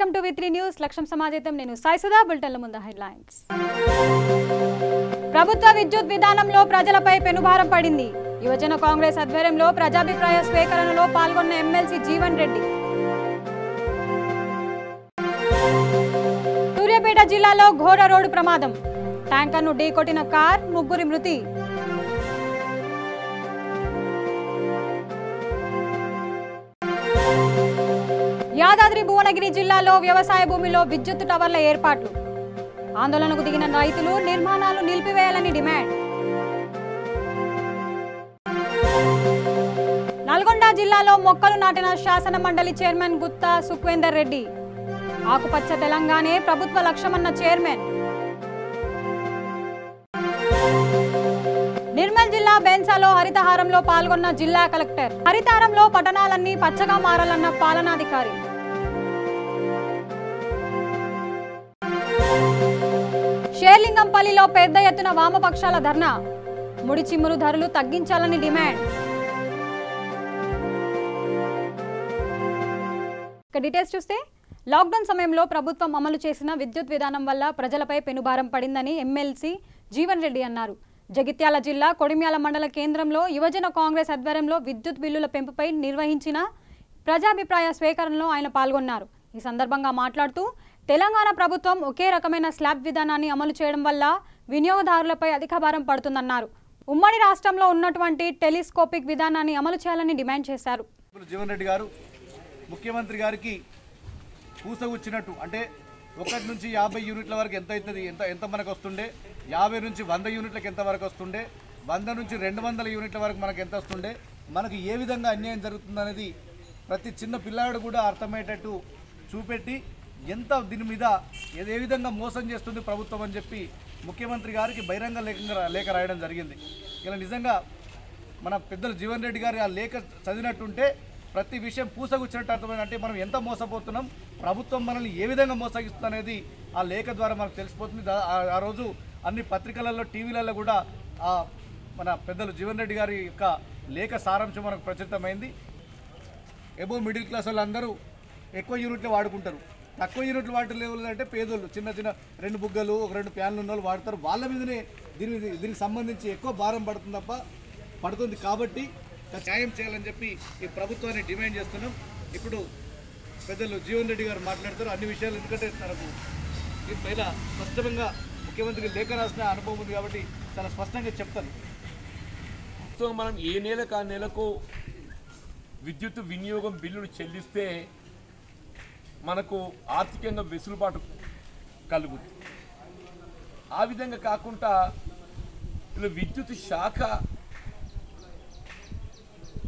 Welcome to వి3 news లక్ష్యం సమాజం నేను సాయిసుధా బులెటిన్ల ముందు హెడ్లైన్స్ ప్రభుత్వ విద్యుత్ విధానంలో ప్రజలపై పెనుభారం పడింది యువజన కాంగ్రెస్ ఆధ్వర్యంలో ప్రజాభిప్రాయ స్వీకరణలో పాల్గొన్న ఎమ్మెల్సీ జీవన్ రెడ్డి సూర్యాపేట జిల్లాలో ఘోర రోడ్డు ప్రమాదం ట్యాంకర్ను ఢీకొట్టిన కార్ ముగ్గురి మృతి యాదాద్రి భువనగిరి జిల్లాలో వ్యవసాయ భూమిలో విద్యుత్ టవర్ల ఏర్పాట్లు ఆందోళనకు దిగిన రైతులు నిర్మాణాలు నిలిపివేయాలని డిమాండ్ నల్గొండ జిల్లాలో మొక్కలు నాటిన శాసన మండలి చైర్మన్ గుత్తా సుఖ్వేందర్ రెడ్డి ఆకుపచ్చ తెలంగాణే ప్రభుత్వ లక్ష్యమన్న చైర్మన్ నిర్మల్ జిల్లా బెన్సాలో హరితహారంలో పాల్గొన్న జిల్లా కలెక్టర్ హరితహారంలో పట్టణాలన్నీ పచ్చగా మారాలన్న పాలనాధికారి షేర్లింగంపల్లిలో పెద్ద ఎత్తున వామపక్షాల ధర్నా ముడి చిమ్మురు ధరలు తగ్గించాలని డిమాండ్ డీటెయిల్స్ చూస్తే లాక్డౌన్ సమయంలో ప్రభుత్వం అమలు చేసిన విద్యుత్ విధానం వల్ల ప్రజలపై పెనుభారం పడిందని ఎమ్మెల్సీ జీవన్ రెడ్డి అన్నారు జగిత్యాల జిల్లా కొడిమ్యాల మండల కేంద్రంలో యువజన కాంగ్రెస్ ఆధ్వర్యంలో విద్యుత్ బిల్లుల పెంపుపై నిర్వహించిన ప్రజాభిప్రాయ స్వీకరణలో ఆయన పాల్గొన్నారు ఈ సందర్భంగా మాట్లాడుతూ తెలంగాణ ప్రభుత్వం ఒకే రకమైన స్లాబ్ విధానాన్ని అమలు చేయడం వల్ల వినియోగదారులపై అధిక భారం పడుతుందన్నారు ఉమ్మడి రాష్ట్రంలో ఉన్నటువంటి టెలిస్కోపిక్ విధానాన్ని అమలు చేయాలని డిమాండ్ చేశారు జీవన్ రెడ్డి గారు ముఖ్యమంత్రి గారికి పూసగుచ్చినట్టు అంటే 1 నుంచి 50 యూనిట్ల వరకు ఎంత అవుతుంది ఎంత మనకు వస్తుండే 50 నుంచి 100 యూనిట్లకు ఎంత వరకు వస్తుండే 100 నుంచి 200 యూనిట్ల వరకు మనకు ఎంత వస్తుండే మనకు ఏ విధంగా అన్యాయం జరుగుతుందనేది ప్రతి చిన్న పిల్లాడు కూడా అర్థమయ్యేటట్టు చూపెట్టి ఎంత దీని మీద ఏ విధంగా మోసం చేస్తుంది ప్రభుత్వం అని చెప్పి ముఖ్యమంత్రి గారికి బహిరంగ లేఖ రాయడం జరిగింది ఇలా నిజంగా మన పెద్దలు జీవన్ రెడ్డి గారి ఆ లేఖ చదివినట్టుంటే ప్రతి విషయం పూసగుచ్చినట్టు అర్థమైంది అంటే మనం ఎంత మోసపోతున్నాం ప్రభుత్వం మనల్ని ఏ విధంగా మోసగిస్తుంది అనేది ఆ లేఖ ద్వారా మనకు తెలిసిపోతుంది ఆ రోజు అన్ని పత్రికలలో టీవీలలో కూడా మన పెద్దలు జీవన్ రెడ్డి గారి యొక్క లేఖ సారాంశం మనకు ప్రచురితమైంది ఎబో మిడిల్ క్లాస్ వాళ్ళందరూ ఎక్కువ యూనిట్లు వాడుకుంటారు తక్కువ యూనిట్లు వాడలేవు అంటే పేదోళ్ళు చిన్న 2 బుగ్గలు 2 ఫ్యాన్లు ఉన్న వాళ్ళు వాడతారు వాళ్ళ మీదనే దీనికి సంబంధించి ఎక్కువ భారం పడుతుంది కాబట్టి న్యాయం చేయాలని చెప్పి ఈ ప్రభుత్వాన్ని డిమాండ్ చేస్తున్నాం ఇప్పుడు పెద్దలు జీవన్ రెడ్డి గారు మాట్లాడతారు అన్ని విషయాలు ఎందుకంటే తనకు దీనిపైన స్పష్టంగా ముఖ్యమంత్రికి లేఖ రాసిన అనుభవం ఉంది కాబట్టి చాలా స్పష్టంగా చెప్తాను సో మనం ఏ నెలకు ఆ నెలకు విద్యుత్ వినియోగం బిల్లులు చెల్లిస్తే మనకు ఆర్థికంగా వెసులుబాటు కలుగుతుంది ఆ విధంగా కాకుండా ఇలా విద్యుత్ శాఖ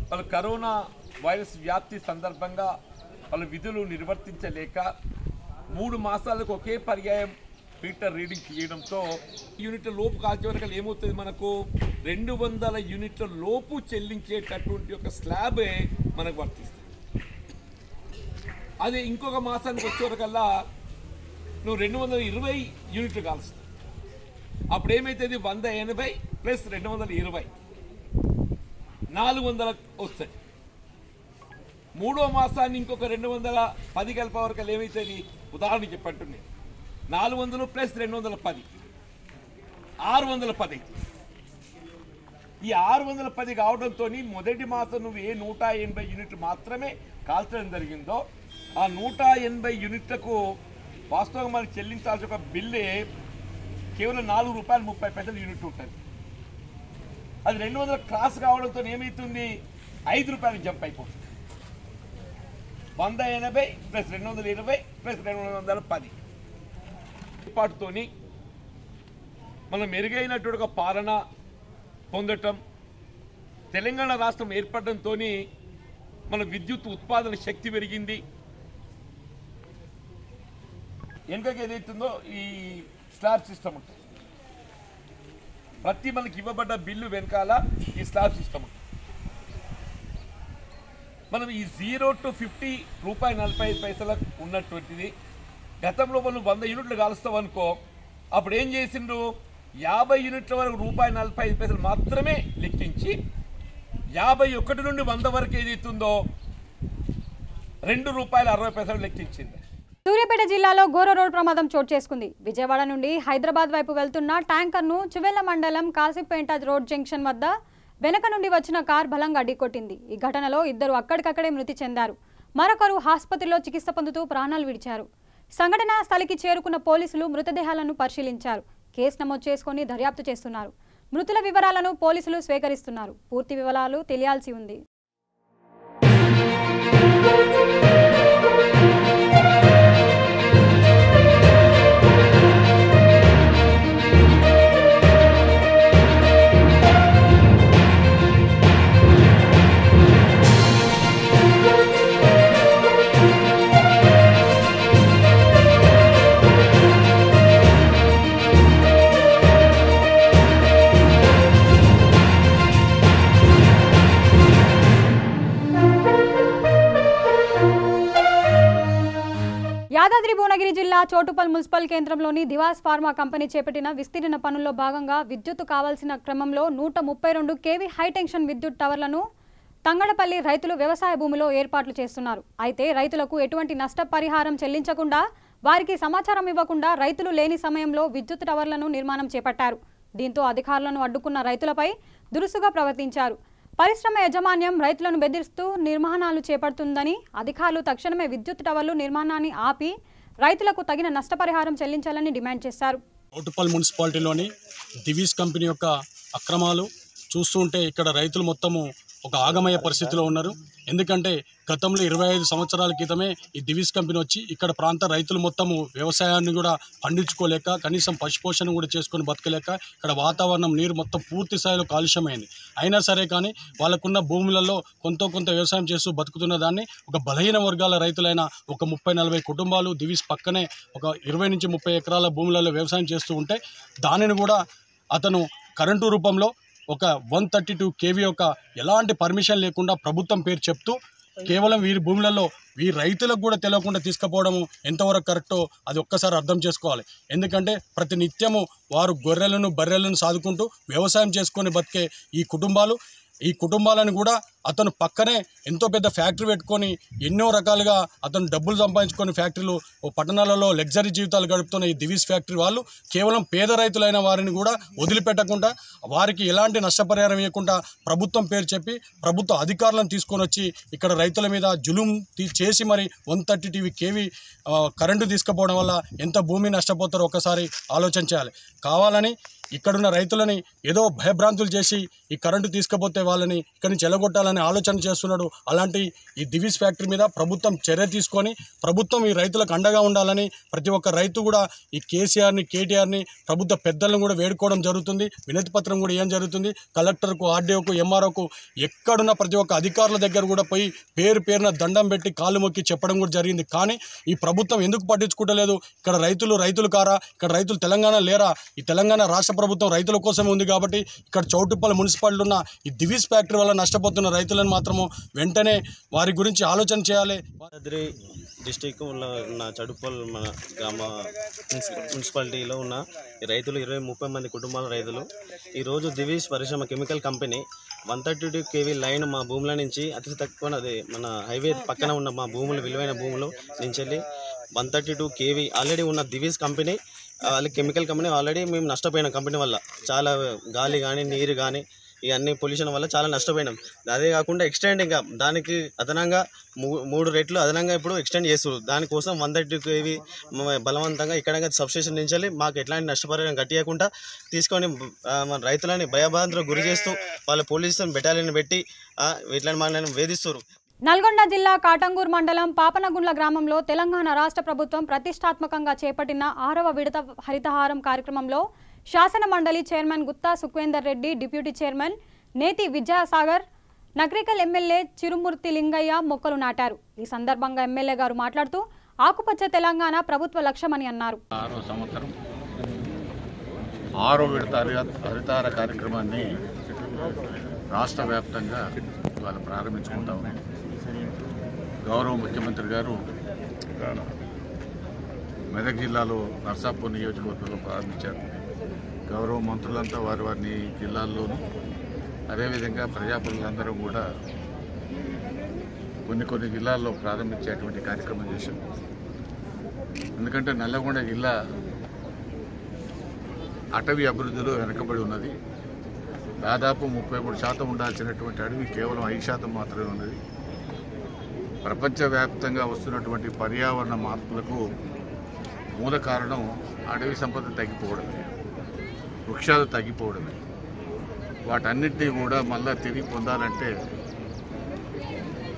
వాళ్ళు కరోనా వైరస్ వ్యాప్తి సందర్భంగా వాళ్ళ విధులు నిర్వర్తించలేక 3 మాసాలకు ఒకే పర్యాయం మీటర్ రీడింగ్ తీయడంతో యూనిట్ల లోపు కాల్చేవరకు ఏమవుతుంది మనకు 200 యూనిట్ల లోపు చెల్లించేటటువంటి ఒక స్లాబే మనకు వర్తిస్తుంది అదే ఇంకొక మాసానికి వచ్చేవరకల్లా నువ్వు 220 యూనిట్లు కాలుస్తావు అప్పుడు ఏమైతుంది 180 ప్లస్ 220 400 వస్తాయి మూడో మాసాన్ని ఇంకొక 210 కలిపే వరకు ఏమవుతుంది ఉదాహరణ చెప్పంటున్నాయి 400 ప్లస్ 210 610 ఈ 610 కావడంతో మొదటి మాసం నువ్వు 180 యూనిట్లు మాత్రమే కాల్చడం జరిగిందో ఆ 180 యూనిట్లకు వాస్తవంగా మనకు చెల్లించాల్సిన ఒక బిల్లే కేవలం ₹4.30 యూనిట్ ఉంటుంది అది 200 క్రాస్ కావడంతో ఏమవుతుంది ₹5 జంప్ అయిపోతుంది 180 ప్లస్ 220 ప్లస్ 210 ఏర్పాటుతోని మనం మెరుగైనటువంటి ఒక పాలన పొందటం తెలంగాణ రాష్ట్రం ఏర్పడడంతో మన విద్యుత్ ఉత్పాదన శక్తి పెరిగింది వెనుకకి ఏదైతుందో ఈ స్లాబ్ సిస్టమ్ ఉంటుంది ప్రతి మనకి ఇవ్వబడ్డ బిల్లు వెనకాల ఈ స్లాబ్ సిస్టమ్ ఉంటుంది మనం ఈ 0 to 50 ₹45 ఉన్నటువంటిది గతంలో మనం 100 యూనిట్లు కాలుస్తాం అనుకో అప్పుడు ఏం చేసిండ్రు 50 యూనిట్ల వరకు ₹45 మాత్రమే లెక్కించి 51 నుండి 100 వరకు ఏదైతుందో ₹2.60 లెక్కించింది సూర్యాపేట జిల్లాలో ఘోర రోడ్ ప్రమాదం చోటు చేసుకుంది. విజయవాడ నుండి హైదరాబాద్ వైపు వెళ్తున్న ట్యాంకర్ను చువెల్ల మండలం కాసిపేంట రోడ్ జంక్షన్ వద్ద వెనక నుండి వచ్చిన కార్ బలంగా ఢీకొట్టింది. ఈ ఘటనలో ఇద్దరు అక్కడికక్కడే మృతి చెందారు. మరొకరు ఆసుపత్రిలో చికిత్స పొందుతూ ప్రాణాలు విడిచారు. సంఘటనా స్థలికి చేరుకున్న పోలీసులు మృతదేహాలను పరిశీలించారు. కేసు నమోదు చేసుకుని దర్యాప్తు చేస్తున్నారు. మృతుల వివరాలను పోలీసులు స్వీకరిస్తున్నారు. పూర్తి వివరాలు తెలియాల్సి ఉంది. యాదాద్రి భువనగిరి జిల్లా చోటుపల్ మున్సిపల్ కేంద్రంలోని దివాస్ ఫార్మా కంపెనీ చేపట్టిన విస్తీర్ణ పనుల్లో భాగంగా విద్యుత్తు కావాల్సిన క్రమంలో 132 kV హైటెన్షన్ విద్యుత్ టవర్లను తంగడపల్లి రైతులు వ్యవసాయ భూమిలో ఏర్పాట్లు చేస్తున్నారు. అయితే రైతులకు ఎటువంటి నష్టపరిహారం చెల్లించకుండా వారికి సమాచారం ఇవ్వకుండా రైతులు లేని సమయంలో విద్యుత్ టవర్లను నిర్మాణం చేపట్టారు. దీంతో అధికారులను అడ్డుకున్న రైతులపై దురుసుగా ప్రవర్తించారు. పరిశ్రమ యాజమాన్యం రైతులను బెదిరిస్తూ నిర్మాణాలు చేపడుతుందని అధికారులు తక్షణమే విద్యుత్ టవర్లు నిర్మాణాన్ని ఆపి రైతులకు తగిన నష్టపరిహారం చెల్లించాలని డిమాండ్ చేశారు. చోటుపల్ మున్సిపాలిటీలోని దివీస్ కంపెనీ యొక్క అక్రమాలు చూస్తుంటే ఇక్కడ రైతులు మొత్తము ఒక ఆగమయ పరిస్థితిలో ఉన్నారు. ఎందుకంటే గతంలో 25 సంవత్సరాల క్రితమే ఈ దివీస్ కంపెనీ వచ్చి ఇక్కడ ప్రాంత రైతులు మొత్తము వ్యవసాయాన్ని కూడా పండించుకోలేక కనీసం పశుపోషణ కూడా చేసుకొని బతకలేక ఇక్కడ వాతావరణం నీరు మొత్తం పూర్తి స్థాయిలో కాలుష్యమైంది. అయినా సరే కానీ వాళ్ళకున్న భూములలో కొంత వ్యవసాయం చేస్తూ బతుకుతున్న దాన్ని ఒక బలహీన వర్గాల రైతులైన ఒక 30-40 కుటుంబాలు దివీస్ పక్కనే ఒక 20 నుంచి 30 ఎకరాల భూములలో వ్యవసాయం చేస్తూ ఉంటే దానిని కూడా అతను కరెంటు రూపంలో ఒక 132 kV యొక్క ఎలాంటి పర్మిషన్ లేకుండా ప్రభుత్వం పేరు చెప్తూ కేవలం వీరి భూములలో వీరి రైతులకు కూడా తెలియకుండా తీసుకుపోవడం ఎంతవరకు కరెక్టో అది ఒక్కసారి అర్థం చేసుకోవాలి. ఎందుకంటే ప్రతి నిత్యము వారు గొర్రెలను బర్రెలను సాదుకుంటూ వ్యవసాయం చేసుకొని బతికే ఈ కుటుంబాలను కూడా అతను పక్కనే ఎంతో పెద్ద ఫ్యాక్టరీ పెట్టుకొని ఎన్నో రకాలుగా అతను డబ్బులు సంపాదించుకొని ఫ్యాక్టరీలు పట్టణాలలో లగ్జరీ జీవితాలు గడుపుతున్న ఈ దివీస్ ఫ్యాక్టరీ వాళ్ళు కేవలం పేద రైతులైన వారిని కూడా వదిలిపెట్టకుండా వారికి ఎలాంటి నష్టపరిహారం ఇవ్వకుండా ప్రభుత్వం పేరు చెప్పి ప్రభుత్వ అధికారులను తీసుకొని వచ్చి ఇక్కడ రైతుల మీద జులుం చేసి మరి 132 kV కరెంటు తీసుకుపోవడం వల్ల ఎంత భూమి నష్టపోతారో ఒకసారి ఆలోచన చేయాలి. కావాలని ఇక్కడున్న రైతులని ఏదో భయభ్రాంతులు చేసి ఈ కరెంటు తీసుకుపోతే వాళ్ళని ఇక్కడి నుంచి ఎలగొట్టాలని ఆలోచన చేస్తున్నాడు. అలాంటి ఈ దివీస్ ఫ్యాక్టరీ మీద ప్రభుత్వం చర్య తీసుకొని ప్రభుత్వం ఈ రైతులకు అండగా ఉండాలని ప్రతి ఒక్క రైతు కూడా ఈ కేసీఆర్ని కేటీఆర్ని ప్రభుత్వ పెద్దలను కూడా వేడుకోవడం జరుగుతుంది. వినతి పత్రం కూడా ఏం జరుగుతుంది కలెక్టర్కు ఆర్డీఓకు ఎంఆర్ఓకు ఎక్కడున్న ప్రతి ఒక్క అధికారుల దగ్గర కూడా పోయి పేరున దండం పెట్టి కాళ్ళు మొక్కి చెప్పడం కూడా జరిగింది. కానీ ఈ ప్రభుత్వం ఎందుకు పట్టించుకోవట్లేదు? ఇక్కడ రైతులు కారా? ఇక్కడ రైతులు తెలంగాణ లేరా? ఈ తెలంగాణ రాష్ట్ర ప్రభుత్వం రైతుల కోసమే ఉంది కాబట్టి ఇక్కడ చౌటుప్పల్ మున్సిపాలిటీ ఉన్న ఈ దివీస్ ఫ్యాక్టరీ వల్ల నష్టపోతున్న రైతులను మాత్రము వెంటనే వారి గురించి ఆలోచన చేయాలి. యాదాద్రి డిస్టిక్ ఉన్న చౌటుప్పల్ మన గ్రామ మున్సిపాలిటీలో ఉన్న రైతులు 20-30 మంది కుటుంబాల రైతులు ఈరోజు దివీస్ పరిశ్రమ కెమికల్ కంపెనీ 132 kV లైన్ మా భూముల నుంచి అతి తక్కువది మన హైవే పక్కన ఉన్న మా విలువైన భూములు నుంచి వెళ్ళి 132 kV ఆల్రెడీ ఉన్న దివీస్ కంపెనీ వాళ్ళకి కెమికల్ కంపెనీ ఆల్రెడీ మేము నష్టపోయినాం. కంపెనీ వల్ల చాలా గాలి కానీ నీరు కానీ ఇవన్నీ పొల్యూషన్ వల్ల చాలా నష్టపోయినాం. అదే కాకుండా ఎక్స్టెండ్ ఇంకా దానికి అదనంగా 3 రెట్లు అదనంగా ఇప్పుడు ఎక్స్టెండ్ చేస్తారు. దానికోసం 132 kV బలవంతంగా ఇక్కడ సబ్స్టేషన్ నుంచి మాకు ఎట్లాంటి నష్టపరిహారం కట్టియకుండా తీసుకొని మన రైతులని భయభ్రాంతులకు గురి చేస్తూ వాళ్ళ పోలీసు బెటాలియన్ పెట్టి ఇట్లాంటి మనల్ని వేధిస్తారు. నల్గొండ జిల్లా కాటంగూర్ మండలం పాపనగుండ్ల గ్రామంలో తెలంగాణ రాష్ట్ర ప్రభుత్వం ప్రతిష్టాత్మకంగా చేపట్టిన 6వ విడత హరితహారం కార్యక్రమంలో శాసన మండలి chairman Gutha Sukhender Reddy, deputy chairman Nethi Vidyasagar, Nakrekal MLA Chirumarthi Lingaiah మొక్కలు నాటారు. ఈ సందర్భంగా ఎమ్మెల్యే గారు మాట్లాడుతూ ఆకుపచ్చ తెలంగాణ ప్రభుత్వ లక్ష్యమని అన్నారు. 6వ సంవత్సరం 6వ విడత హరితహార కార్యక్రమాన్ని రాష్ట్ర వ్యాప్తంగా ఇవాళ ప్రారంభించుకుంటా ఉన్నాం. గౌరవ ముఖ్యమంత్రి గారు మెదక్ జిల్లాలో నర్సాపూర్ నియోజకవర్గంలో ప్రారంభించారు. గౌరవ మంత్రులంతా వారి జిల్లాల్లోనూ అదేవిధంగా ప్రజాప్రతినిధులందరూ కూడా కొన్ని జిల్లాల్లో ప్రారంభించేటువంటి కార్యక్రమం చేశాం. ఎందుకంటే నల్లగొండ జిల్లా అటవీ అభివృద్ధిలో వెనకబడి ఉన్నది. దాదాపు 33% ఉండాల్సినటువంటి అడవి కేవలం 5% మాత్రమే ఉన్నది. ప్రపంచవ్యాప్తంగా వస్తున్నటువంటి పర్యావరణ మార్పులకు మూల కారణం అడవి సంపద తగ్గిపోవడమే, వృక్షాలు తగ్గిపోవడమే. వాటన్నిటినీ కూడా మళ్ళా తిరిగి పొందాలంటే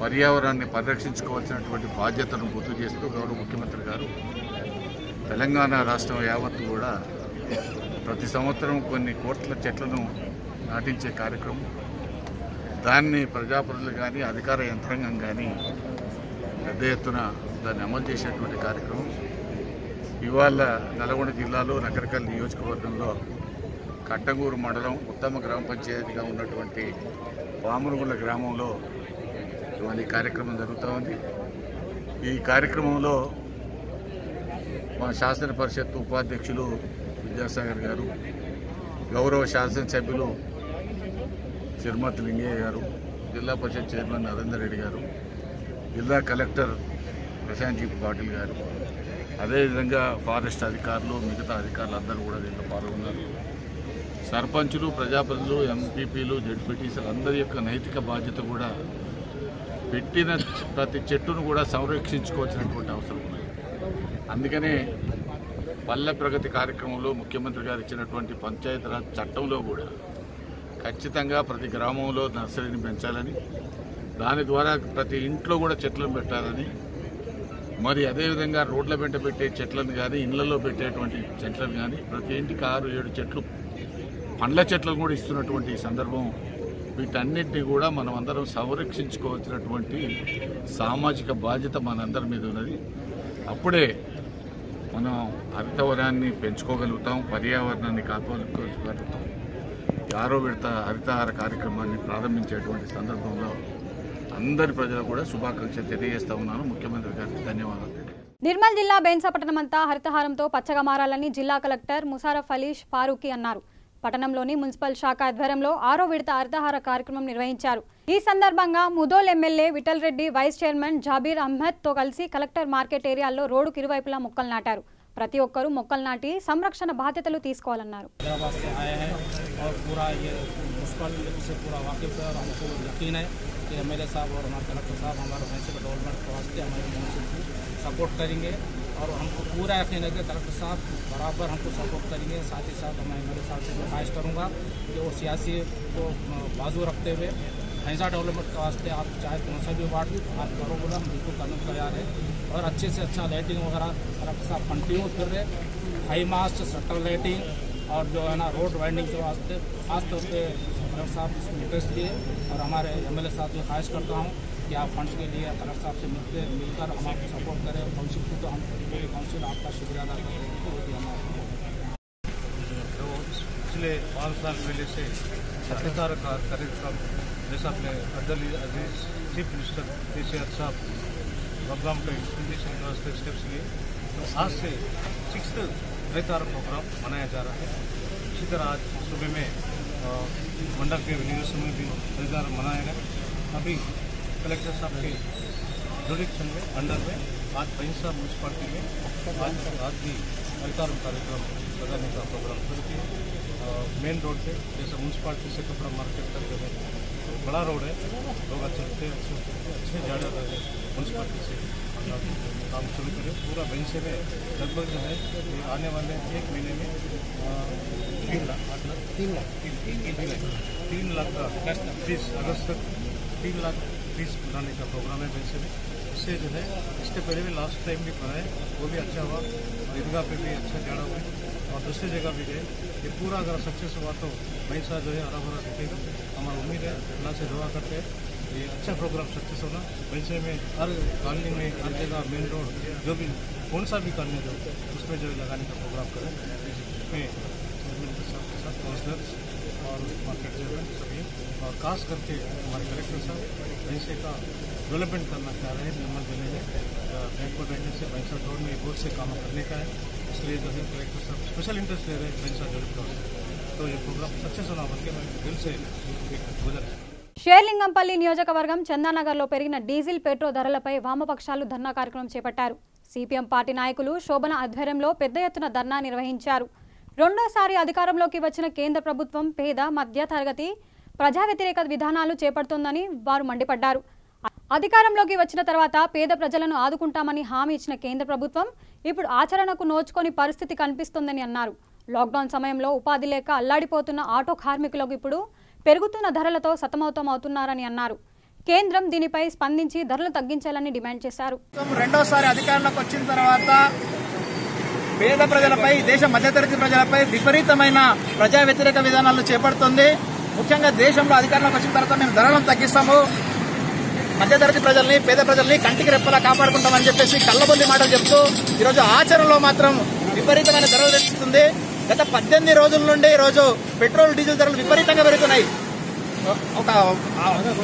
పర్యావరణాన్ని పరిరక్షించుకోవాల్సినటువంటి బాధ్యతను గుర్తు చేస్తూ గౌరవ ముఖ్యమంత్రి గారు తెలంగాణ రాష్ట్రం యావత్తు కూడా ప్రతి సంవత్సరం కొన్ని కోట్ల చెట్లను నాటించే కార్యక్రమం, దాన్ని ప్రజాప్రతినిధులు కానీ అధికార యంత్రాంగం కానీ పెద్ద ఎత్తున దాన్ని అమలు చేసేటువంటి కార్యక్రమం ఇవాళ నల్గొండ జిల్లాలో నకరికల్ నియోజకవర్గంలో కట్టంగూరు మండలం ఉత్తమ గ్రామ పంచాయతీగా ఉన్నటువంటి పామురుగుల గ్రామంలో ఇవాళ ఈ కార్యక్రమం జరుగుతూ ఉంది. ఈ కార్యక్రమంలో మా శాసన పరిషత్ ఉపాధ్యక్షులు విద్యాసాగర్ గారు, గౌరవ శాసనసభ్యులు చిరుమతి లింగయ్య గారు, జిల్లా పరిషత్ చైర్మన్ నరేందర్ రెడ్డి గారు, జిల్లా కలెక్టర్ ప్రశాంత్ జీ పాటిల్ గారు, అదేవిధంగా ఫారెస్ట్ అధికారులు, మిగతా అధికారులు అందరూ కూడా దీంట్లో పాల్గొన్నారు. సర్పంచులు, ప్రజాప్రతినిధులు, ఎంపీపీలు, జడ్పీటీసీలు అందరి యొక్క నైతిక బాధ్యత కూడా పెట్టిన ప్రతి చెట్టును కూడా సంరక్షించుకోవాల్సినటువంటి అవసరం ఉంది. అందుకనే పల్లె ప్రగతి కార్యక్రమంలో ముఖ్యమంత్రి గారు ఇచ్చినటువంటి పంచాయతీరాజ్ చట్టంలో కూడా ఖచ్చితంగా ప్రతి గ్రామంలో నర్సరీని పెంచాలని, దాని ద్వారా ప్రతి ఇంట్లో కూడా చెట్లను పెట్టాలని, మరి అదేవిధంగా రోడ్ల వెంట పెట్టే చెట్లను కానీ ఇళ్లలో పెట్టేటువంటి చెట్లను కానీ ప్రతి ఇంటికి 6-7 చెట్లు పండ్ల చెట్లను కూడా ఇస్తున్నటువంటి సందర్భం. వీటన్నిటినీ కూడా మనం అందరం సంరక్షించుకోవాల్సినటువంటి సామాజిక బాధ్యత మనందరి మీద ఉన్నది. అప్పుడే మనం హరితవనాన్ని పెంచుకోగలుగుతాం, పర్యావరణాన్ని కాపాడుకోగలుగుతాం. 6వ విడత హరితహార కార్యక్రమాన్ని ప్రారంభించేటువంటి సందర్భంలో అందరి ప్రజలకు కూడా శుభాకాంక్షలు తెలియజేస్తా ఉన్నాను. ముఖ్యమంత్రి గారికి ధన్యవాదాలు. నిర్మల్ జిల్లా బెన్సాపట్నమంతా హరితహారంతో పచ్చగా మారాలని జిల్లా కలెక్టర్ ముషారఫ్ అలీ ఫారూఖీ అన్నారు. పట్టణంలోని మున్సిపల్ శాఖ ఆధ్వర్యంలో 6వ విడత హరితహార కార్యక్రమం నిర్వహించారు. ఈ సందర్భంగా Mudhole MLA Vittal Reddy, vice chairman Jabir అహ్మద్తో కలిసి కలెక్టర్ మార్కెట్ ఏరియాల్లో రోడ్డుకు ఇరువైపులా మొక్కలు నాటారు. ప్రతి ఒక్కరూ మొక్కలు నాటి సంరక్షణ బాధ్యతలు తీసుకోవాలన్నారు. सपोर्ट करेंगे और हमको पूरा यकीन है कि कलेक्टर साहब बराबर हमको सपोर्ट करेंगे। साथ ही साथ मैं मेरे साथ से गुजारिश करूँगा कि वो सियासी को बाजू रखते हुए भैंसा डेवलपमेंट के वास्ते आप चाहे कौन सा भी वार्ड आप करो बोला हम बिल्कुल करने को तैयार है। और अच्छे से अच्छा लाइटिंग वगैरह कलेक्टर साहब कंटिन्यू कर रहे, हाई मास्ट शटर लाइटिंग और जो है ना रोड वाइंडिंग के वास्ते खासतौर पर कलेक्टर साहब इसमें इंटरेस्ट लिए। और हमारे MLA साहब से ख्वाहिश करता हूँ कि आप फंड्स के लिए कलेक्टर साहब से मिलकर हम आपको सपोर्ट करें। काउंसिल को तो हम पूरी काउंसिल आपका शुक्रिया अदा करते हैं। तो पिछले 5 साल पहले से हरितहार का कार्यक्रम जैसा अपने अजीज चीफ मिनिस्टर KCR साहब प्रोग्राम का इंप्लीमेंटेशन के वास्ते स्टेप्स लिए, तो आज से 6th हरितहार प्रोग्राम मनाया जा रहा है। इसी तरह आज सुबह में मंडल के यूनिवर्सिटी में भी हरितहार मनाया गया। अभी कलेक्टर साहब के जुडिक्शन में अंडर में आज भैंसा म्यूनसिपालिटी में आज भी हरितहार कार्यक्रम लगाने का प्रोग्राम करके मेन रोड पे जैसे म्यूनसिपालिटी से कपड़ा मार्केट तक जो है बड़ा रोड है, लोग चलते अच्छे ज़्यादा म्यूनसिपालिटी से काम शुरू करें। पूरा भैंसे में लगभग जो है आने वाले 1 महीने में 3 लाख का 30 अगस्त तक 3 लाख 30 बनाने का प्रोग्राम है भैंसे में। इससे जो है इसके पहले भी लास्ट टाइम भी बनाए, वो भी अच्छा हुआ, ईदगाह पे भी अच्छा जाड़ा हुआ और दूसरी जगह भी गए। ये पूरा अगर सक्सेस हुआ तो भैंसा जो है हरा भरा दिखेगा। हमारा उम्मीद है, अल्लाह से दुआ करते हैं ये अच्छा प्रोग्राम सक्सेस होना। भैंसे में हर कॉलोनी में हर जगह मेन रोड जो भी कौन सा भी कॉलोनी जो उसमें जो लगाने का प्रोग्राम करें। इसमें काउंसलर्स और मार्केट चेयरमैन सभी और खास करके हमारे कलेक्टर साहब भैंसे का डेवलपमेंट करना चाह रहे हैं। निर्मल जिले में बैकवर्ड रहने से भैंसा रोड में बहुत से काम करने का है, इसलिए जो है कलेक्टर साहब स्पेशल इंटरेस्ट ले रहे हैं भैंसा डेवलपमेंट। तो ये प्रोग्राम सक्सेस होना बल्कि मैं दिल से गुजर। షేర్లింగంపల్లి నియోజకవర్గం చందానగర్లో పెరిగిన డీజిల్, పెట్రోల్ ధరలపై వామపక్షాలు ధర్నా కార్యక్రమం చేపట్టారు. సిపిఎం పార్టీ నాయకులు శోభన ఆధ్వర్యంలో పెద్ద ఎత్తున ధర్నా నిర్వహించారు. రెండోసారి అధికారంలోకి వచ్చిన కేంద్ర ప్రభుత్వం పేద మధ్య తరగతి ప్రజా వ్యతిరేక విధానాలు చేపడుతోందని వారు మండిపడ్డారు. అధికారంలోకి వచ్చిన తర్వాత పేద ప్రజలను ఆదుకుంటామని హామీ ఇచ్చిన కేంద్ర ప్రభుత్వం ఇప్పుడు ఆచరణకు నోచుకొని పరిస్థితి కనిపిస్తోందని అన్నారు. లాక్డౌన్ సమయంలో ఉపాధి లేక అల్లాడిపోతున్న ఆటో కార్మికులకు ఇప్పుడు పెరుగుతున్న ధరలతో సతమతమవుతున్నారని అన్నారు. కేంద్రం దీనిపై స్పందించి ధరలు తగ్గించాలని డిమాండ్ చేశారు. రెండోసారి అధికారంలోకి వచ్చిన తర్వాత పేద ప్రజలపై, దేశ మధ్యతరగతి ప్రజలపై విపరీతమైన ప్రజా వ్యతిరేక విధానాలు చేపడుతుంది. ముఖ్యంగా దేశంలో అధికారంలోకి వచ్చిన తర్వాత మేము ధరలను తగ్గిస్తాము, మధ్యతరగతి ప్రజల్ని, పేద ప్రజల్ని కంటికి రెప్పలా కాపాడుకుంటామని చెప్పేసి కళ్ళబొల్లి మాటలు చెప్తూ ఈరోజు ఆచరణలో మాత్రం విపరీతమైన ధరలు తెచ్చుతుంది. గత 18 రోజుల నుండి ఈరోజు పెట్రోల్ డీజిల్ ధరలు విపరీతంగా పెరుగుతున్నాయి. ఒక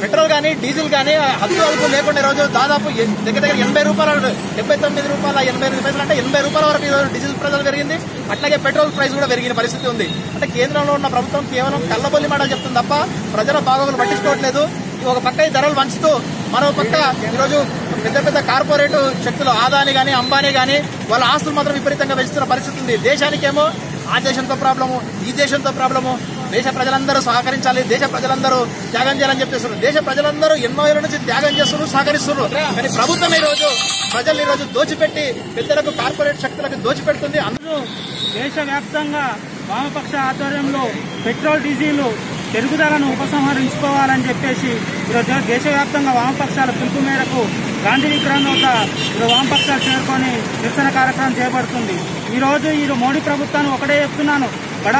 పెట్రోల్ కానీ డీజిల్ కానీ హద్దు అదుపు లేకుండా ఈరోజు దాదాపు దగ్గర 80 రూపాయలు, 79 రూపాయల 88 పైసలు అంటే 80 రూపాయల వరకు ఈరోజు డీజిల్ ప్రైస్ పెరిగింది. అట్లాగే పెట్రోల్ ప్రైస్ కూడా పెరిగిన పరిస్థితి ఉంది. అంటే కేంద్రంలో ఉన్న ప్రభుత్వం కేవలం కళ్ళబొల్లి మాటలు చెప్తుంది తప్ప ప్రజల బాగోగులు పట్టించుకోవట్లేదు. ఒక పక్క ఈ ధరలు వంచుతూ మరో పక్క ఈరోజు పెద్ద పెద్ద కార్పొరేట్ శక్తులు ఆదాని కానీ అంబానీ కానీ వాళ్ళ ఆస్తులు మాత్రం విపరీతంగా పెంచుతున్న పరిస్థితి ఉంది. దేశానికేమో ఆ దేశంతో ప్రాబ్లము, ఈ దేశంతో ప్రాబ్లము. దేశ ప్రజలందరూ సహకరించాలి, దేశ ప్రజలందరూ త్యాగం చేయాలని చెప్పేస్తున్నారు. దేశ ప్రజలందరూ ఎన్నో ఏళ్ళ నుంచి త్యాగం చేస్తున్నారు, సహకరిస్తున్నారు. కానీ ప్రభుత్వం ఈరోజు ప్రజల్ని ఈరోజు దోచిపెట్టి పెద్దలకు కార్పొరేట్ శక్తులకు దోచిపెడుతుంది. అందరూ దేశవ్యాప్తంగా వామపక్ష ఆధ్వర్యంలో పెట్రోల్ డీజిల్ పెరుగుదలను ఉపసంహరించుకోవాలని చెప్పేసి ఈరోజు దేశవ్యాప్తంగా వామపక్షాల పిలుపు మేరకు గాంధీ విగ్రహం వద్ద వామపక్షాలు చేరుకొని నిరసన కార్యక్రమం చేపడుతుంది. ఈ మోడీ ప్రభుత్వాన్ని ఒకటే చెప్తున్నాను,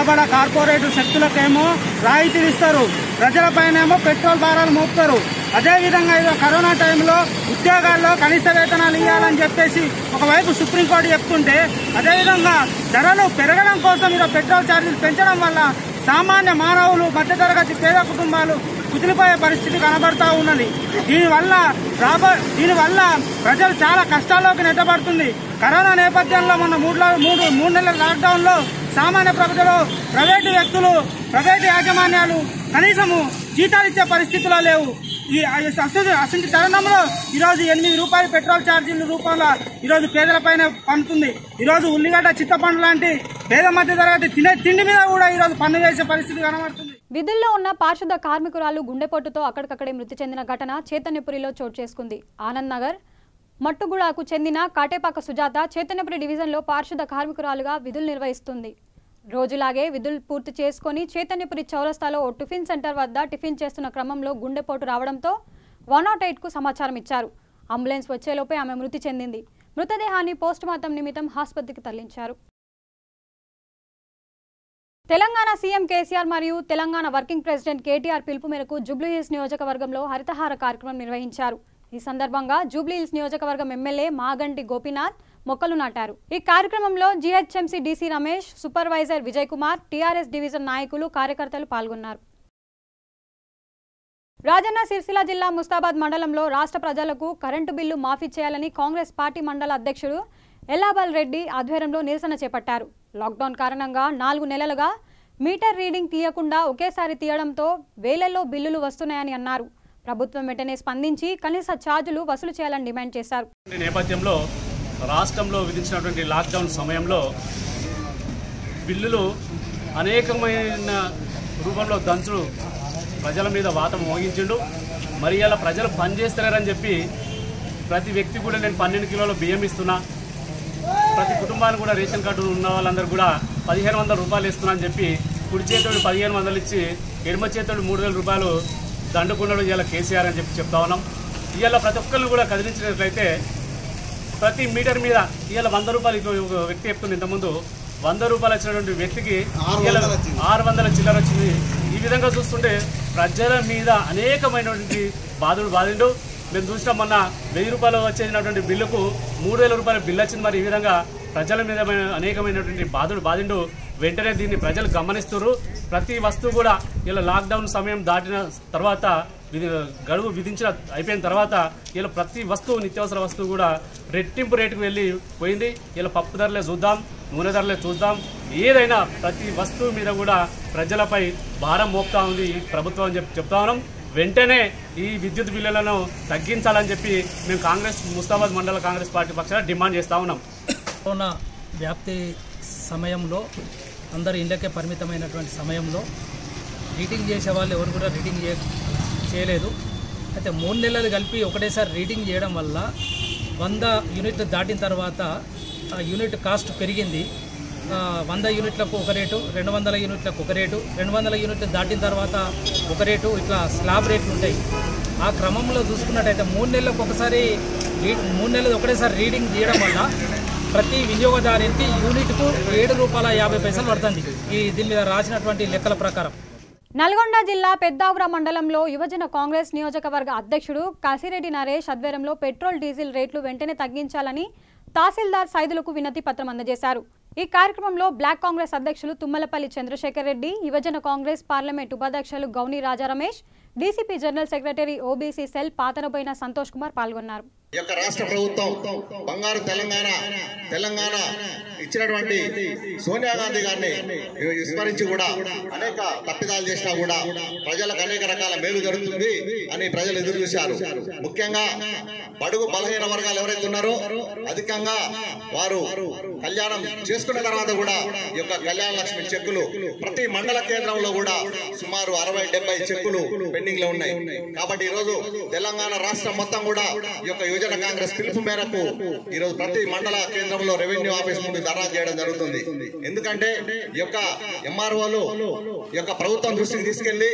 బడా కార్పొరేట్ శక్తులకేమో రాయితీలు ఇస్తారు, ప్రజలపైనేమో పెట్రోల్ భారాలు మోపుతారు. అదేవిధంగా కరోనా టైంలో ఉద్యోగాల్లో కనీస వేతనాలు ఇవ్వాలని చెప్పేసి ఒకవైపు సుప్రీంకోర్టు చెప్తుంటే, అదేవిధంగా ధరలు పెరగడం కోసం ఈరోజు పెట్రోల్ ఛార్జీలు పెంచడం వల్ల సామాన్య మానవులు, మధ్యతరగతి పేద కుటుంబాలు కుదిలిపోయే పరిస్థితి కనబడతా ఉన్నది. దీనివల్ల ప్రజలు చాలా కష్టాల్లోకి నెట్టబడుతుంది. కరోనా నేపథ్యంలో మొన్న మూడు నెలల లాక్డౌన్ లో సామాన్య ప్రజలు, ప్రైవేటు వ్యక్తులు, ప్రైవేటు యాజమాన్యాలు కనీసము జీతాలు ఇచ్చే పరిస్థితిలో లేవు. ఈ అసలు తరుణంలో ఈరోజు 8 రూపాయలు పెట్రోల్ ఛార్జీల రూపంలో ఈరోజు పేదలపైన పన్నుతుంది. ఈరోజు ఉల్లిగడ్డ, చింతపండు లాంటి పేద మధ్య తరగతి తినే తిండి మీద కూడా ఈరోజు పన్ను వేసే పరిస్థితి కనబడుతుంది. విధుల్లో ఉన్న పారిశుద్ధ కార్మికురాలు గుండెపోటుతో అక్కడికక్కడే మృతి చెందిన ఘటన చైతన్యపురిలో చోటు చేసుకుంది. ఆనంద్ నగర్ మట్టుగూడకు చెందిన కాటేపాక సుజాత చైతన్యపురి డివిజన్లో పారిశుద్ధ కార్మికురాలుగా విధులు నిర్వహిస్తుంది. రోజులాగే విధులు పూర్తి చేసుకుని చైతన్యపురి చౌరస్తాలో ఓ టిఫిన్ సెంటర్ వద్ద టిఫిన్ చేస్తున్న క్రమంలో గుండెపోటు రావడంతో 108కు సమాచారం ఇచ్చారు. అంబులెన్స్ వచ్చేలోపే ఆమె మృతి చెందింది. మృతదేహాన్ని పోస్టుమార్టం నిమిత్తం ఆసుపత్రికి తరలించారు. తెలంగాణ సీఎం కేసీఆర్ మరియు తెలంగాణ వర్కింగ్ ప్రెసిడెంట్ కేటీఆర్ పిలుపు మేరకు జూబ్లీహిల్స్ నియోజకవర్గంలో హరితహార కార్యక్రమం నిర్వహించారు. ఈ సందర్భంగా జూబ్లీహిల్స్ నియోజకవర్గం ఎమ్మెల్యే మాగంటి గోపీనాథ్ మొక్కలు నాటారు. ఈ కార్యక్రమంలో GHMC DC Ramesh, supervisor Vijay Kumar, TRS division నాయకులు, కార్యకర్తలు పాల్గొన్నారు. రాజన్న సిరిసిల్ల జిల్లా ముస్తాబాద్ మండలంలో రాష్ట్ర ప్రజలకు కరెంటు బిల్లు మాఫీ చేయాలని కాంగ్రెస్ పార్టీ మండల అధ్యక్షుడు ఎల్లాబల్ రెడ్డి ఆధ్వర్యంలో నిరసన చేపట్టారు. లాక్డౌన్ కారణంగా 4 నెలలుగా మీటర్ రీడింగ్ తీయకుండా ఒకేసారి తీయడంతో వేలల్లో బిల్లులు వస్తున్నాయని అన్నారు. ప్రభుత్వం వెంటనే స్పందించి కనీస ఛార్జీలు వసూలు చేయాలని డిమాండ్ చేశారు. ఈ నేపథ్యంలో రాష్ట్రంలో విధించినటువంటి లాక్డౌన్ సమయంలో బిల్లులు అనేకమైన రూపంలో దంచుడు ప్రజల మీద వాతం మోగించిండు. మరి ఇలా ప్రజలు పనిచేస్తారని చెప్పి ప్రతి వ్యక్తి కూడా నేను 12 కిలోల బియ్యం ఇస్తున్నా, ప్రతి కుటుంబానికి కూడా రేషన్ కార్డు ఉన్న వాళ్ళందరూ కూడా 1500 రూపాయలు ఇస్తున్నా అని చెప్పి కుడి చేతుడు 1500 ఇచ్చి ఎడమ చేతుడు 3000 రూపాయలు దండుకున్నాడు ఇవాళ కేసీఆర్ అని చెప్పి చెప్తా ఉన్నాం. ఇవాళ ప్రతి ఒక్కరిని కూడా కదిలించినట్లయితే ప్రతి మీటర్ మీద ఇవాళ 100 రూపాయలు ఒక వ్యక్తి చెప్తుంది. ఇంతకుముందు 100 రూపాయలు వచ్చినటువంటి వ్యక్తికి 600 చిల్లర వచ్చింది. ఈ విధంగా చూస్తుంటే ప్రజల మీద అనేకమైనటువంటి బాధిండు. మేము చూసినాం, మొన్న 1000 రూపాయలు వచ్చేసినటువంటి బిల్లుకు 3000 రూపాయల బిల్లు వచ్చింది. మరి ఈ విధంగా ప్రజల మీద అనేకమైనటువంటి బాధిండు. వెంటనే దీన్ని ప్రజలు గమనిస్తున్నారు. ప్రతి వస్తువు కూడా ఇలా లాక్డౌన్ సమయం దాటిన తర్వాత గడువు అయిపోయిన తర్వాత ఇలా ప్రతి వస్తువు, నిత్యావసర వస్తువు కూడా రెట్టింపు రేటుకు వెళ్ళి పోయింది. ఇలా పప్పు ధరలే చూద్దాం, నూనె ధరలే చూద్దాం, ఏదైనా ప్రతి వస్తువు మీద కూడా ప్రజలపై భారం మోపుతా ఉంది ఈ ప్రభుత్వం అని చెప్తా ఉన్నాం. వెంటనే ఈ విద్యుత్ బిల్లులను తగ్గించాలని చెప్పి మేము ముస్తాబాద్ మండల కాంగ్రెస్ పార్టీ పక్షాన డిమాండ్ చేస్తూ ఉన్నాం. కరోనా వ్యాప్తి సమయంలో అందరు ఇళ్ళకే పరిమితమైనటువంటి సమయంలో రీడింగ్ చేసే వాళ్ళు ఎవరు కూడా రీడింగ్ చేయలేదు. అయితే 3 నెలలు కలిపి ఒకటేసారి రీడింగ్ చేయడం వల్ల 100 యూనిట్లు దాటిన తర్వాత ఆ యూనిట్ కాస్ట్ పెరిగింది. 100 యూనిట్లకు ఒక రేటు, 200 యూనిట్లకు ఒక రేటు, 200 యూనిట్లు దాటిన తర్వాత ఒక రేటు, ఇట్లా స్లాబ్ రేట్లు ఉంటాయి. ఆ క్రమంలో చూసుకున్నట్టయితే 3 నెలలకు ఒకసారి 3 నెలలు ఒకటేసారి రీడింగ్ చేయడం వల్ల ప్రతి వినియోగదారునికి యూనిట్కు ₹7.50 పడుతుంది. దీని మీద రాసినటువంటి లెక్కల ప్రకారం. నల్గొండ జిల్లా పెద్దావుర మండలంలో యువజన కాంగ్రెస్ నియోజకవర్గ అధ్యక్షుడు కాసిరెడ్డి నరేష్ ఆధ్వర్యంలో పెట్రోల్ డీజిల్ రేట్లు వెంటనే తగ్గించాలని తహసీల్దార్ సైదులకు వినతి పత్రం అందజేశారు. ఈ కార్యక్రమంలో బ్లాక్ కాంగ్రెస్ అధ్యక్షులు తుమ్మలపల్లి చంద్రశేఖర్ రెడ్డి, యువజన కాంగ్రెస్ పార్లమెంట్ ఉపాధ్యక్షులు Gouni Raja Ramesh, DCP general secretary OBC cell Pathanaboina Santosh Kumar పాల్గొన్నారు. ఈ యొక్క రాష్ట్ర ప్రభుత్వం బంగారు తెలంగాణ ఇచ్చినటువంటి సోనియా గాంధీ గారిని విస్మరించి కూడా అనేక తప్పిదాలు చేసినా కూడా ప్రజలకు అనేక రకాల మేలు జరుగుతుంది అని ప్రజలు ఎదురు చూశారు. ముఖ్యంగా బడుగు బలహీన వర్గాలు ఎవరైతే ఉన్నారో అధికంగా వారు కళ్యాణం చేసుకున్న తర్వాత కూడా ఈ యొక్క కళ్యాణ లక్ష్మి చెక్కులు ప్రతి మండల కేంద్రంలో కూడా సుమారు 60-70 చెక్కులు పెండింగ్ లో ఉన్నాయి. కాబట్టి ఈ రోజు తెలంగాణ రాష్ట్రం మొత్తం కూడా ఈ యొక్క యువజన కాంగ్రెస్ పిలుపు మేరకు ఈ రోజు ప్రతి మండల కేంద్రంలో రెవెన్యూ ఆఫీస్ ముందు ధర్నా చేయడం జరుగుతుంది. ఎందుకంటే ఈ యొక్క ఎంఆర్ఓలు ఈ యొక్క ప్రభుత్వం దృష్టికి తీసుకెళ్లి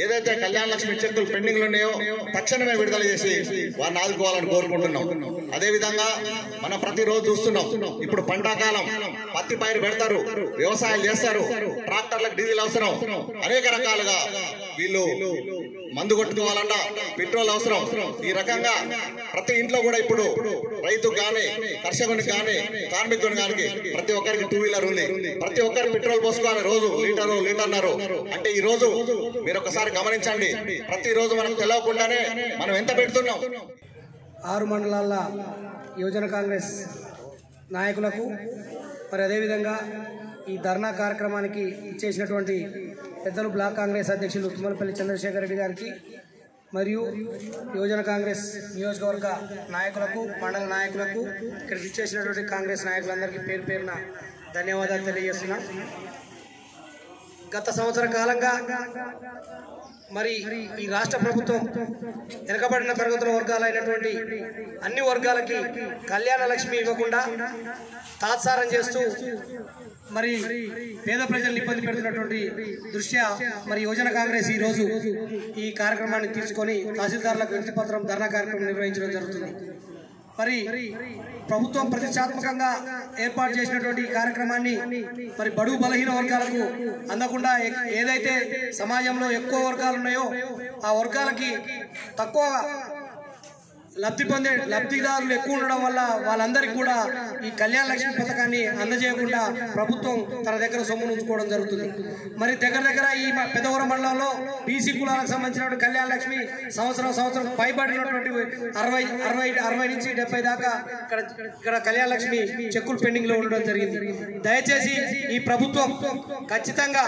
ఏదైతే కళ్యాణ లక్ష్మి చెక్కులు పెండింగ్ లో ఉన్నాయో తక్షణమే విడుదల చేసి వారిని ఆదుకోవాలని కోరుకుంటున్నాం. అదే విధంగా మనం ప్రతిరోజు చూస్తున్నాం. ఇప్పుడు పంటాకాలం పత్తి పైరు పెడతారు, వ్యవసాయం చేస్తారు, ట్రాక్టర్లకు డీజిల్ అవసరం, అనేక రకాలుగా వీళ్ళు మందు కొట్టుకోవాలన్నా పెట్రోల్ అవసరం. ఈ రకంగా ప్రతి ఇంట్లో కూడా ఇప్పుడు రైతుకు కానీ కర్షకునికి కానీ కార్మికుని కానీ ప్రతి ఒక్కరికి 2 వీలర్ ఉంది. ప్రతి ఒక్కరు పెట్రోల్ పోసుకోవాలి, రోజు లీటర్న్నర. అంటే ఈ రోజు మీరు ఒకసారి గమనించండి, ప్రతిరోజు మనకు తెలియకుండానే మనం ఎంత పెడుతున్నాం. 6 మండలాల యువజన కాంగ్రెస్ నాయకులకు మరి అదేవిధంగా ఈ ధర్నా కార్యక్రమానికి ఇచ్చేసినటువంటి పెద్దలు బ్లాక్ కాంగ్రెస్ అధ్యక్షులు తుమ్మలపల్లి చంద్రశేఖర్ రెడ్డి గారికి మరియు యువజన కాంగ్రెస్ నియోజకవర్గ నాయకులకు, మండల నాయకులకు, ఇక్కడికి ఇచ్చేసినటువంటి కాంగ్రెస్ నాయకులందరికీ పేరు పేరున ధన్యవాదాలు తెలియజేస్తున్నాం. గత సంవత్సర కాలంగా మరి ఈ రాష్ట్ర ప్రభుత్వం వెనుకబడిన తరగతుల వర్గాలైనటువంటి అన్ని వర్గాలకి కళ్యాణ లక్ష్మి ఇవ్వకుండా తాత్సారం చేస్తూ మరి పేద ప్రజలను ఇబ్బంది పెడుతున్నటువంటి దృష్ట్యా మరి యువజన కాంగ్రెస్ ఈ రోజు ఈ కార్యక్రమాన్ని తీసుకొని తహసీల్దార్లకు వినతి పత్రం ధర్నా కార్యక్రమం నిర్వహించడం జరుగుతుంది. మరి ప్రభుత్వం ప్రతిష్టాత్మకంగా ఏర్పాటు చేసినటువంటి ఈ కార్యక్రమాన్ని మరి బడుగు బలహీన వర్గాలకు అందకుండా ఏదైతే సమాజంలో ఎక్కువ వర్గాలు ఉన్నాయో ఆ వర్గాలకి తక్కువ లబ్ధిదారులు ఎక్కువ ఉండడం వల్ల వాళ్ళందరికీ కూడా ఈ కళ్యాణ లక్ష్మి పథకాన్ని అందజేయకుండా ప్రభుత్వం తన దగ్గర సొమ్మును ఉంచుకోవడం జరుగుతుంది. మరి దగ్గర ఈ పెద్దవర మండలంలో బీసీ కులాలకు సంబంధించినటువంటి కళ్యాణ లక్ష్మి సంవత్సరం పైబడినటువంటి 60 నుంచి 70 దాకా ఇక్కడ కళ్యాణ లక్ష్మి చెక్కులు పెండింగ్ లో ఉండడం జరిగింది. దయచేసి ఈ ప్రభుత్వం ఖచ్చితంగా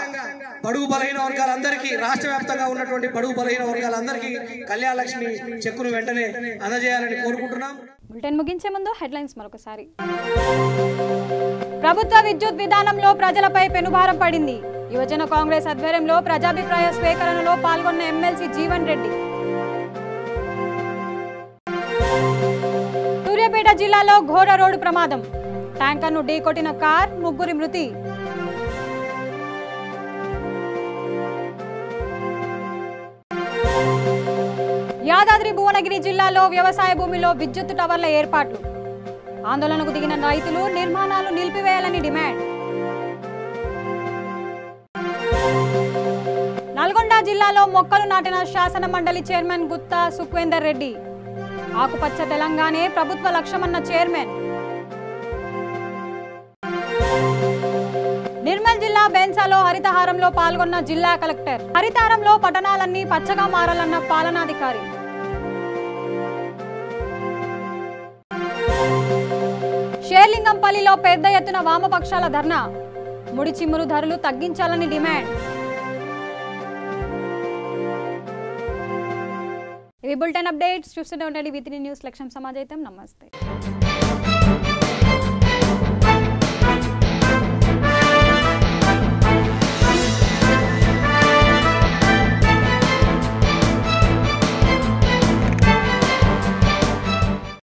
బడుగు బలహీన వర్గాలందరికీ, రాష్ట్ర వ్యాప్తంగా ఉన్నటువంటి బడుగు బలహీన వర్గాలందరికీ కళ్యాణ లక్ష్మి చెక్కును వెంటనే అందజేయాలని కోరుకుంటున్నాం. బులెటిన్ ముగించే ముందు హెడ్లైన్స్ మరొకసారి. ప్రభుత్వ విద్యుత్ విధానంలో ప్రజలపై పెనుభారం పడింది. యువజన కాంగ్రెస్ ఆధ్వర్యంలో ప్రజాభిప్రాయ స్వీకరణలో పాల్గొన్న ఎమ్మెల్సీ జీవన్ రెడ్డి. సూర్యాపేట జిల్లాలో ఘోర రోడ్డు ప్రమాదం. ట్యాంకర్ను ఢీకొట్టిన కార్, 3 మృతి. యాదాద్రి భువనగిరి జిల్లాలో వ్యవసాయ భూమిలో విద్యుత్ టవర్ల ఏర్పాట్లు. ఆందోళనకు దిగిన రైతులు నిర్మాణాలు నిలిపివేయాలని డిమాండ్. నల్గొండ జిల్లాలో మొక్కలు నాటిన శాసన మండలి చైర్మన్ గుత్తా సుఖ్వేందర్ రెడ్డి. ఆకుపచ్చ తెలంగాణే ప్రభుత్వ లక్ష్యమన్న చైర్మన్. నిర్మల్ జిల్లా బెన్సాలో హరితహారంలో పాల్గొన్న జిల్లా కలెక్టర్. హరితహారంలో పట్టణాలన్నీ పచ్చగా మారాలన్న పాలనాధికారి. షేర్లింగంపల్లిలో పెద్ద ఎత్తున వామపక్షాల ధర్నా. ముడి చిమ్మురు ధరలు తగ్గించాలని డిమాండ్. ఈ బులెటిన్ అప్డేట్స్ చూస్తూనే ఉండండి. V3 న్యూస్ లక్ష్యం సమాజైతం. నమస్తే.